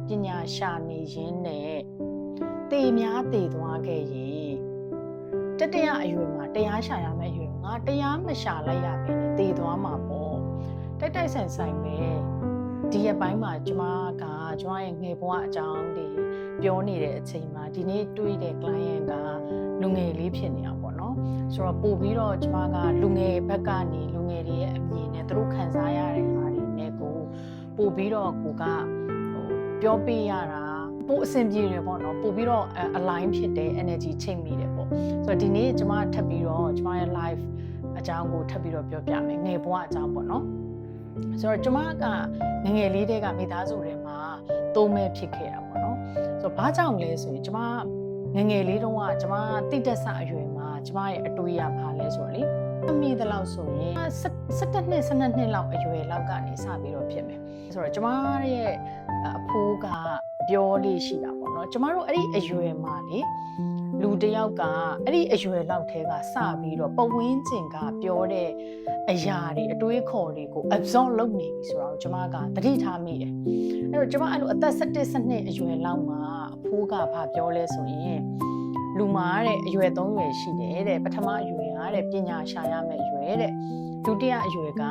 ပညာရှာနေရင်းနဲ့တေများတေသွားခဲ့ရင်တတရအရွယ်မှာတရားရှာရမယ့်အရွယ်ငါတရားမရှာလိုက်ရဘဲနဲ့တေသွားမှာပေါ့တိုက်တိုက်ဆန်ဆိုင်ပဲဒီရက်ပိုင်းမှာကျမရဲ့ငယ်ဘဝအကြောင်းတွေပြောနေတဲ့အချိန်မှာဒီနေ့တွေ့တဲ့ client ကလူငယ်လေးဖြစ်နေတာပေါ့နော်ဆိုတော့ပို့ပြီးတော့ကျမကလူငယ်ဘက်ကနေလူငယ်တွေရဲ့အမြင်နဲ့သူတို့ခံစားရတဲ့ဟာတွေနဲ့ကိုပို့ပြီးတော့ကိုကပြောပြရတာပို့အဆင်ပြေတယ်ပေါ့နော်ပို့ပြီးတော့ align ဖြစ်တဲ့ energy ချိန်မိတယ်ပေါ့ဆိုတော့ဒီနေ့ကျမထပ်ပြီးတော့ကျမရဲ့ live အကြောင်းကိုထပ်ပြီးတော့ပြောပြမယ်ငယ်ဘဝအကြောင်းပေါ့နော်ဆိုတော့ကျမကငငယ်လေးတဲကမိသားစုတွေမှာသုံးမဲ့ဖြစ်ခဲ့တာပေါ့နော်ဆိုတော့ဘာကြောင့်လဲဆိုရင်ကျမငငယ်လေးတုန်းကကျမတိတက်ဆအရွယ်မှာကျမရဲ့အတွေးရပါလဲဆိုတော့လေအမိတဲ့လောက်ဆိုရင်17နှစ်12နှစ်လောက်အရွယ်လောက်ကနေစပြီးတော့ဖြစ်မယ်ဆိုတော့ကျမရဲ့အဖိုးကပြောလေးရှိတာပေါ့နော်ကျမတို့အဲ့ဒီအရွယ်မှာလေလူတယောက်ကအဲ့ဒီအရွယ်လောက်ထဲကစပြီးတော့ပဝင်းကျင်ကပြောတဲ့အရာတွေအတွေးခေါ်တွေကို absorb လုပ်နေပြီဆိုတော့ကျမကသတိထားမိတယ်အဲ့တော့ကျမအဲ့လိုအသက်17 12အရွယ်လောက်မှာအဖိုးကဘာပြောလဲဆိုရင်လူမာတဲ့အရွယ်3ရွယ်ရှိတယ်တဲ့ပထမအရွယ်ကတဲ့ပညာရှာရမယ့်အရွယ်တဲ့ဒုတိယအရွယ်က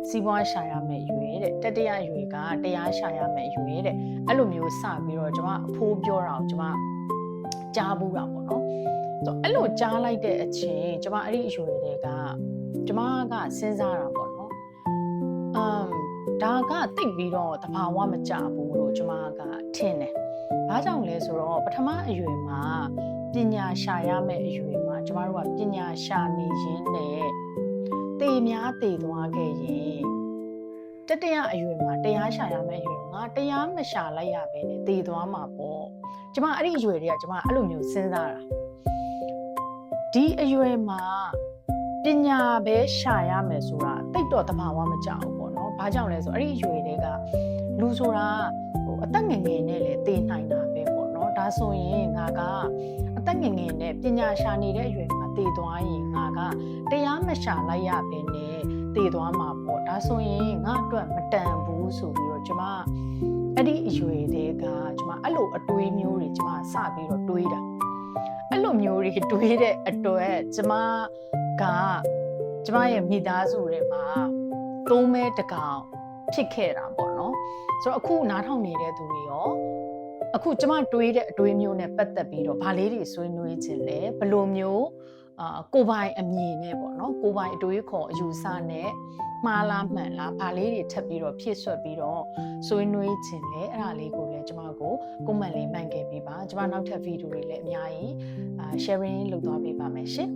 စီးပွားရှာရမယ့်အရွယ်တဲ့တတိယအရွယ်ကတရားရှာရမယ့်အရွယ်တဲ့အဲ့လိုမျိုးစပြီးတော့ကျမအဖိုးပြောတာကိုကျမကြားဘူးတာပေါ့နော်ဆိုအဲ့လိုကြားလိုက်တဲ့အချိန်ကျမအဲ့ဒီအရွယ်တွေကကျမကစဉ်းစားတာပေါ့နော်ဒါကတိတ်ပြီးတော့တဘာဝမကြဘူးလို့ကျမကထင်တယ်ဘာကြောင့်လဲဆိုတော့ပထမအရွယ်မှာပညာရှာရမယ့်အရွယ်မှာကျမတို့ကပညာရှာနေရင်းနဲ့တေများတေသွားခဲ့ရင်တတရအရွယ်မှာတရားရှာရမယ့်အရွယ်ငါတရားမရှာလိုက်ရဘဲနဲ့တေသွားမှာပေါ့ကျမအဲ့ဒီအရွယ်တွေကကျမအဲ့လိုမျိုးစဉ်းစားတာဒီအရွယ်မှာပညာပဲရှာရမယ်ဆိုတာတိတ်တော့တဘာဝမကြောက်ဘူးပေါ့နော်ဘာကြောင့်လဲဆိုအဲ့ဒီအရွယ်တွေကလူဆိုတာအသက်ငယ်ငယ်နဲ့လည်းတေနိုင်တာပဲပေါ့နော်ဒါဆိုရင်ငါကအသက်ငယ်ငယ်နဲ့ပညာရှာနေတဲ့အရွယ်မှာတေသွားရင်ငါကတရားမရှာလိုက်ရဘဲနဲ့တေသွားမှာပေါ့ဒါဆိုရင်ငါအတွက်မတန်ဘူးဆိုပြီးတော့ကျမအဲ့ဒီအရွယ်တွေကကျမအဲ့လိုအတွေးမျိုးတွေကျမစပြီးတော့တွေးတာအဲ့လိုမျိုးတွေတွေးတဲ့အတွက်ကျမရဲ့မိသားစုတွေမှာသုံးမဲတကောင်ဖြစ်ခဲ့တာပေါ့နော်ဆိုတော့အခုနားထောင်နေတဲ့သူတွေရောအခုကျမတွေးတဲ့အတွေးမျိုးနဲ့ပတ်သက်ပြီးတော့ဗာလေးတွေဆွေးနွေးခြင်းလဲဘယ်လိုမျိုးကိုပိုင်အမြင်နဲ့ပေါ့နော်ကိုပိုင်အတွေးခေါ်အယူဆနဲ့မှားလားမှန်လားဗာလေးတွေထပ်ပြီးတော့ဖြည့်ဆွတ်ပြီးတော့ဆွေးနွေးခြင်းလဲအဲ့ဒါလေးကိုလည်းကျမကို comment လေးမှန်ခဲ့ပေးပါကျမနောက်ထပ်ဗီဒီယိုတွေလည်းအများကြီးsharing လုပ်သွားပေးပါမယ်ရှင်